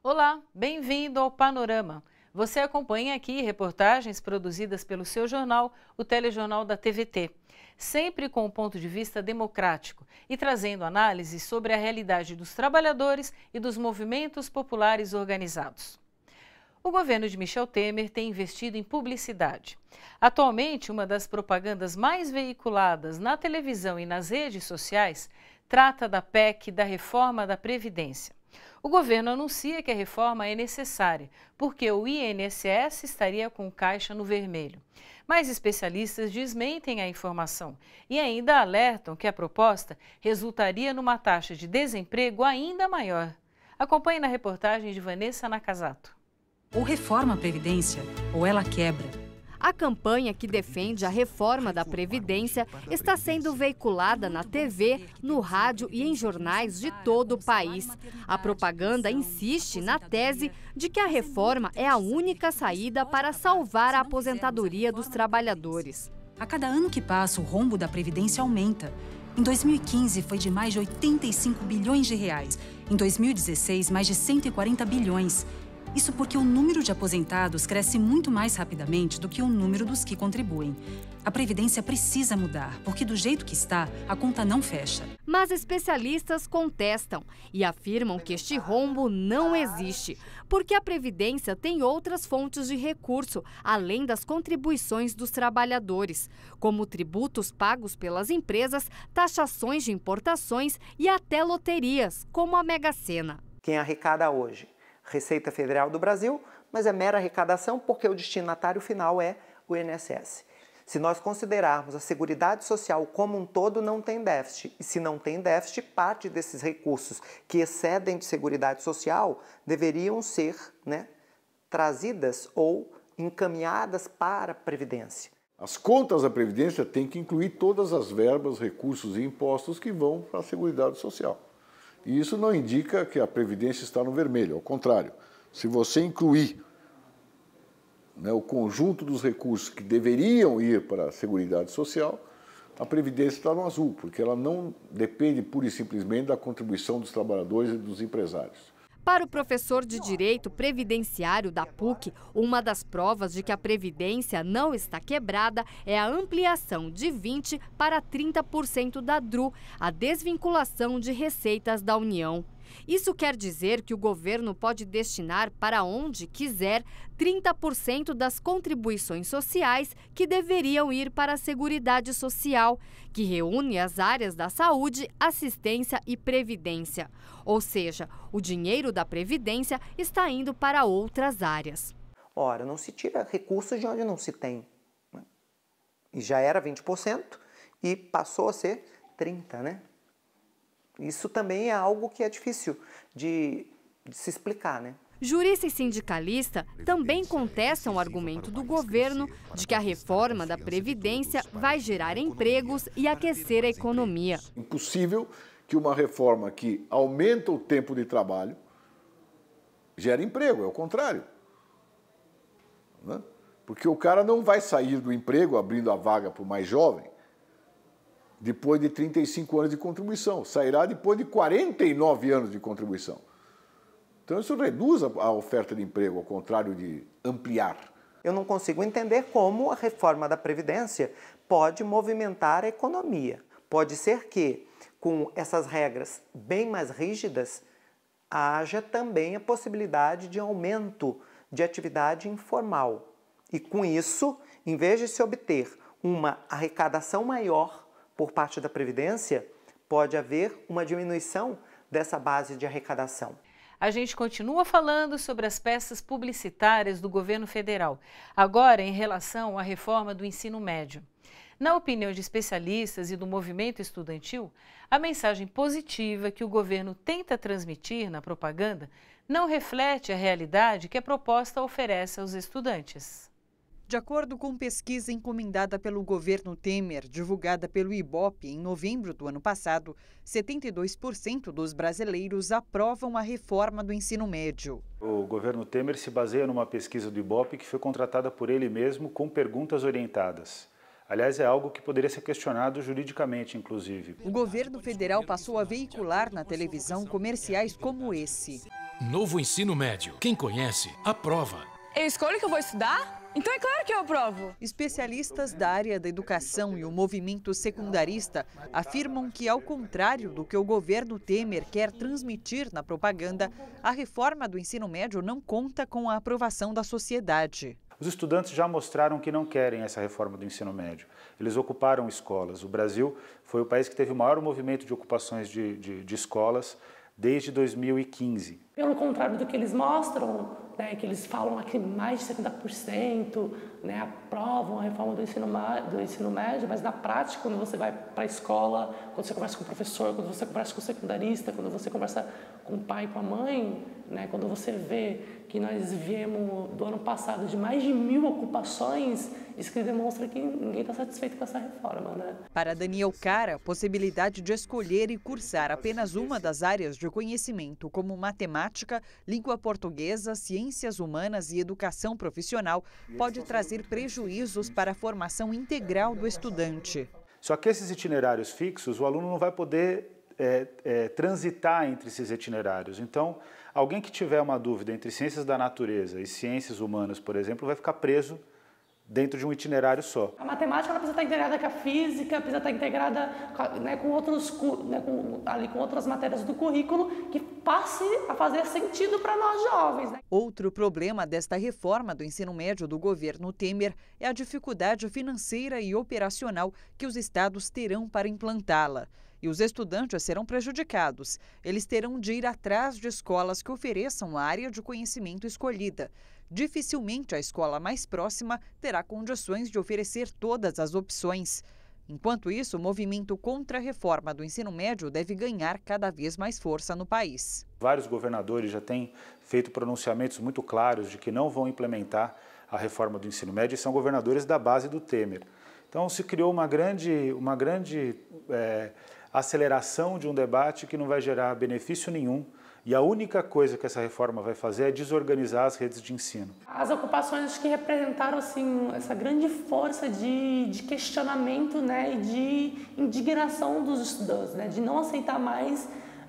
Olá, bem-vindo ao Panorama. Você acompanha aqui reportagens produzidas pelo seu jornal, o Telejornal da TVT, sempre com um ponto de vista democrático e trazendo análises sobre a realidade dos trabalhadores e dos movimentos populares organizados. O governo de Michel Temer tem investido em publicidade. Atualmente, uma das propagandas mais veiculadas na televisão e nas redes sociais trata da PEC da reforma da Previdência. O governo anuncia que a reforma é necessária, porque o INSS estaria com caixa no vermelho. Mas especialistas desmentem a informação e ainda alertam que a proposta resultaria numa taxa de desemprego ainda maior. Acompanhe na reportagem de Vanessa Nakazato. Ou reforma a Previdência, ou ela quebra. A campanha que defende a reforma da Previdência está sendo veiculada na TV, no rádio e em jornais de todo o país. A propaganda insiste na tese de que a reforma é a única saída para salvar a aposentadoria dos trabalhadores. A cada ano que passa, o rombo da Previdência aumenta. Em 2015, foi de mais de 85 bilhões de reais. Em 2016, mais de 140 bilhões. Isso porque o número de aposentados cresce muito mais rapidamente do que o número dos que contribuem. A Previdência precisa mudar, porque do jeito que está, a conta não fecha. Mas especialistas contestam e afirmam que este rombo não existe, porque a Previdência tem outras fontes de recurso, além das contribuições dos trabalhadores, como tributos pagos pelas empresas, taxações de importações e até loterias, como a Mega Sena. Quem arrecada hoje? Receita Federal do Brasil, mas é mera arrecadação porque o destinatário final é o INSS. Se nós considerarmos a Seguridade Social como um todo, não tem déficit. E se não tem déficit, parte desses recursos que excedem de Seguridade Social deveriam ser, trazidas ou encaminhadas para a Previdência. As contas da Previdência têm que incluir todas as verbas, recursos e impostos que vão para a Seguridade Social. E isso não indica que a Previdência está no vermelho, ao contrário. Se você incluir o conjunto dos recursos que deveriam ir para a Seguridade Social, a Previdência está no azul, porque ela não depende pura e simplesmente da contribuição dos trabalhadores e dos empresários. Para o professor de Direito Previdenciário da PUC, uma das provas de que a Previdência não está quebrada é a ampliação de 20% para 30% da DRU, a desvinculação de receitas da União. Isso quer dizer que o governo pode destinar para onde quiser 30% das contribuições sociais que deveriam ir para a Seguridade Social, que reúne as áreas da saúde, assistência e previdência. Ou seja, o dinheiro da Previdência está indo para outras áreas. Ora, não se tira recursos de onde não se tem. E já era 20% e passou a ser 30%, Isso também é algo que é difícil de se explicar, Jurista e sindicalista também contestam o argumento do governo de que a reforma da Previdência vai gerar empregos e aquecer a economia. Impossível que uma reforma que aumenta o tempo de trabalho gere emprego, é o contrário. Porque o cara não vai sair do emprego abrindo a vaga para o mais jovem depois de 35 anos de contribuição, sairá depois de 49 anos de contribuição. Então isso reduz a oferta de emprego, ao contrário de ampliar. Eu não consigo entender como a reforma da Previdência pode movimentar a economia. Pode ser que, com essas regras bem mais rígidas, haja também a possibilidade de aumento de atividade informal. E com isso, em vez de se obter uma arrecadação maior por parte da Previdência, pode haver uma diminuição dessa base de arrecadação. A gente continua falando sobre as peças publicitárias do governo federal, agora em relação à reforma do ensino médio. Na opinião de especialistas e do movimento estudantil, a mensagem positiva que o governo tenta transmitir na propaganda não reflete a realidade que a proposta oferece aos estudantes. De acordo com pesquisa encomendada pelo governo Temer, divulgada pelo IBOPE em novembro do ano passado, 72% dos brasileiros aprovam a reforma do ensino médio. O governo Temer se baseia numa pesquisa do IBOPE que foi contratada por ele mesmo com perguntas orientadas. Aliás, é algo que poderia ser questionado juridicamente, inclusive. O governo federal passou a veicular na televisão comerciais como esse. Novo ensino médio. Quem conhece, aprova. Eu escolho o que eu vou estudar? Então é claro que eu aprovo. Especialistas da área da educação e o movimento secundarista afirmam que, ao contrário do que o governo Temer quer transmitir na propaganda, a reforma do ensino médio não conta com a aprovação da sociedade. Os estudantes já mostraram que não querem essa reforma do ensino médio. Eles ocuparam escolas. O Brasil foi o país que teve o maior movimento de ocupações de escolas desde 2015. Pelo contrário do que eles mostram, né, que eles falam aqui mais de 70%, né, aprovam a reforma do ensino médio, mas na prática, quando você vai para a escola, quando você conversa com o professor, quando você conversa com o secundarista, quando você conversa com o pai e com a mãe, né, quando você vê que nós viemos do ano passado de mais de 1.000 ocupações, isso que demonstra que ninguém está satisfeito com essa reforma, né? Para Daniel Cara, a possibilidade de escolher e cursar apenas uma das áreas de conhecimento, como matemática, língua portuguesa, ciências humanas e educação profissional, pode trazer prejuízos para a formação integral do estudante. Só que esses itinerários fixos, o aluno não vai poder transitar entre esses itinerários. Então, alguém que tiver uma dúvida entre ciências da natureza e ciências humanas, por exemplo, vai ficar preso dentro de um itinerário só. A matemática ela precisa estar integrada com a física, precisa estar integrada, né, com outras matérias do currículo que passe a fazer sentido para nós jovens. Né? Outro problema desta reforma do ensino médio do governo Temer é a dificuldade financeira e operacional que os estados terão para implantá-la. E os estudantes serão prejudicados. Eles terão de ir atrás de escolas que ofereçam a área de conhecimento escolhida. Dificilmente a escola mais próxima terá condições de oferecer todas as opções. Enquanto isso, o movimento contra a reforma do ensino médio deve ganhar cada vez mais força no país. Vários governadores já têm feito pronunciamentos muito claros de que não vão implementar a reforma do ensino médio e são governadores da base do Temer. Então se criou uma grande aceleração de um debate que não vai gerar benefício nenhum. E a única coisa que essa reforma vai fazer é desorganizar as redes de ensino. As ocupações que representaram assim, essa grande força de questionamento, né, e de indignação dos estudantes, né, de não aceitar mais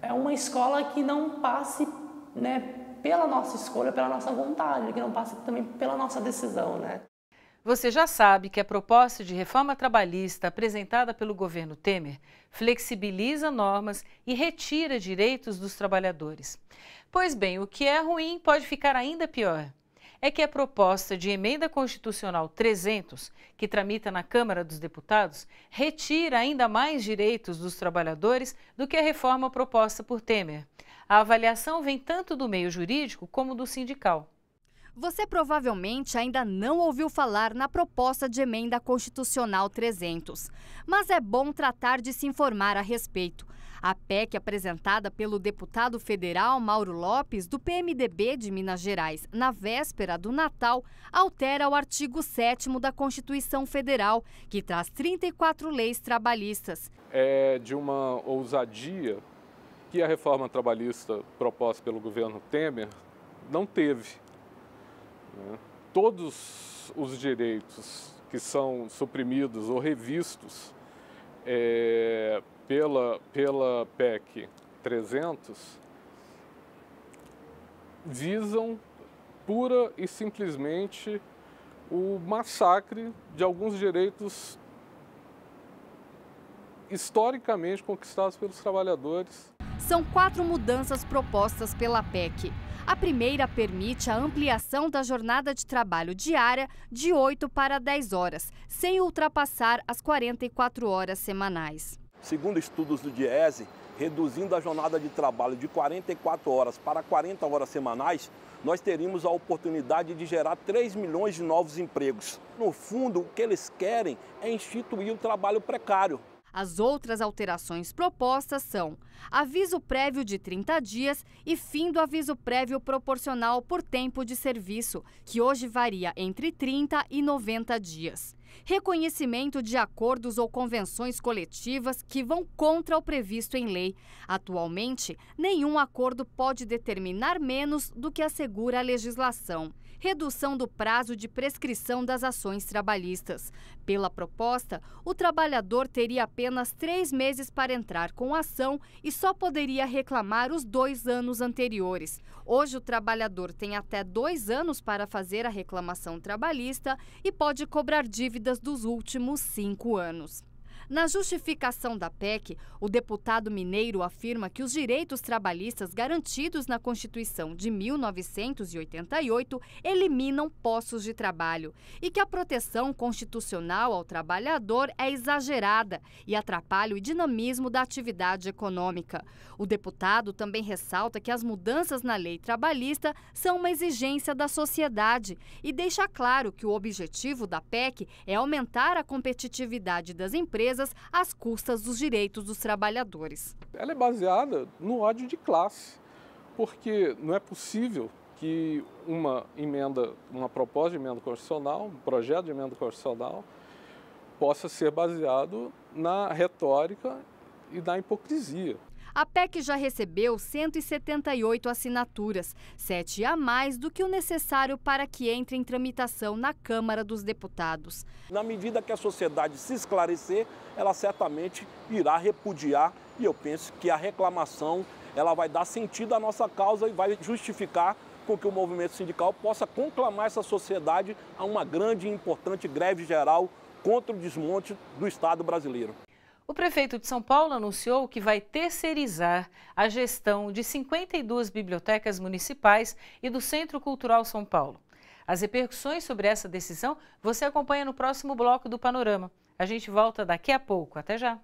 uma escola que não passe, né, pela nossa escolha, pela nossa vontade, que não passe também pela nossa decisão. Né. Você já sabe que a proposta de reforma trabalhista apresentada pelo governo Temer flexibiliza normas e retira direitos dos trabalhadores. Pois bem, o que é ruim pode ficar ainda pior. É que a proposta de emenda constitucional 300, que tramita na Câmara dos Deputados, retira ainda mais direitos dos trabalhadores do que a reforma proposta por Temer. A avaliação vem tanto do meio jurídico como do sindical. Você provavelmente ainda não ouviu falar na proposta de emenda constitucional 300, mas é bom tratar de se informar a respeito. A PEC apresentada pelo deputado federal Mauro Lopes, do PMDB de Minas Gerais, na véspera do Natal, altera o artigo 7º da Constituição Federal, que traz 34 leis trabalhistas. É de uma ousadia que a reforma trabalhista proposta pelo governo Temer não teve. Todos os direitos que são suprimidos ou revistos pela PEC 300 visam pura e simplesmente o massacre de alguns direitos historicamente conquistados pelos trabalhadores. São 4 mudanças propostas pela PEC. A primeira permite a ampliação da jornada de trabalho diária de 8 para 10 horas, sem ultrapassar as 44 horas semanais. Segundo estudos do DIEESE, reduzindo a jornada de trabalho de 44 horas para 40 horas semanais, nós teríamos a oportunidade de gerar 3 milhões de novos empregos. No fundo, o que eles querem é instituir o trabalho precário. As outras alterações propostas são aviso prévio de 30 dias e fim do aviso prévio proporcional por tempo de serviço, que hoje varia entre 30 e 90 dias. Reconhecimento de acordos ou convenções coletivas que vão contra o previsto em lei. Atualmente, nenhum acordo pode determinar menos do que assegura a legislação. Redução do prazo de prescrição das ações trabalhistas. Pela proposta, o trabalhador teria apenas 3 meses para entrar com a ação e só poderia reclamar os 2 anos anteriores. Hoje, o trabalhador tem até 2 anos para fazer a reclamação trabalhista e pode cobrar dívidas dos últimos 5 anos. Na justificação da PEC, o deputado mineiro afirma que os direitos trabalhistas garantidos na Constituição de 1988 eliminam postos de trabalho e que a proteção constitucional ao trabalhador é exagerada e atrapalha o dinamismo da atividade econômica. O deputado também ressalta que as mudanças na lei trabalhista são uma exigência da sociedade e deixa claro que o objetivo da PEC é aumentar a competitividade das empresas às custas dos direitos dos trabalhadores. Ela é baseada no ódio de classe, porque não é possível que uma proposta de emenda constitucional, um projeto de emenda constitucional, possa ser baseado na retórica e na hipocrisia. A PEC já recebeu 178 assinaturas, 7 a mais do que o necessário para que entre em tramitação na Câmara dos Deputados. Na medida que a sociedade se esclarecer, ela certamente irá repudiar e eu penso que a reclamação ela vai dar sentido à nossa causa e vai justificar com que o movimento sindical possa conclamar essa sociedade a uma grande e importante greve geral contra o desmonte do Estado brasileiro. O prefeito de São Paulo anunciou que vai terceirizar a gestão de 52 bibliotecas municipais e do Centro Cultural São Paulo. As repercussões sobre essa decisão você acompanha no próximo bloco do Panorama. A gente volta daqui a pouco. Até já!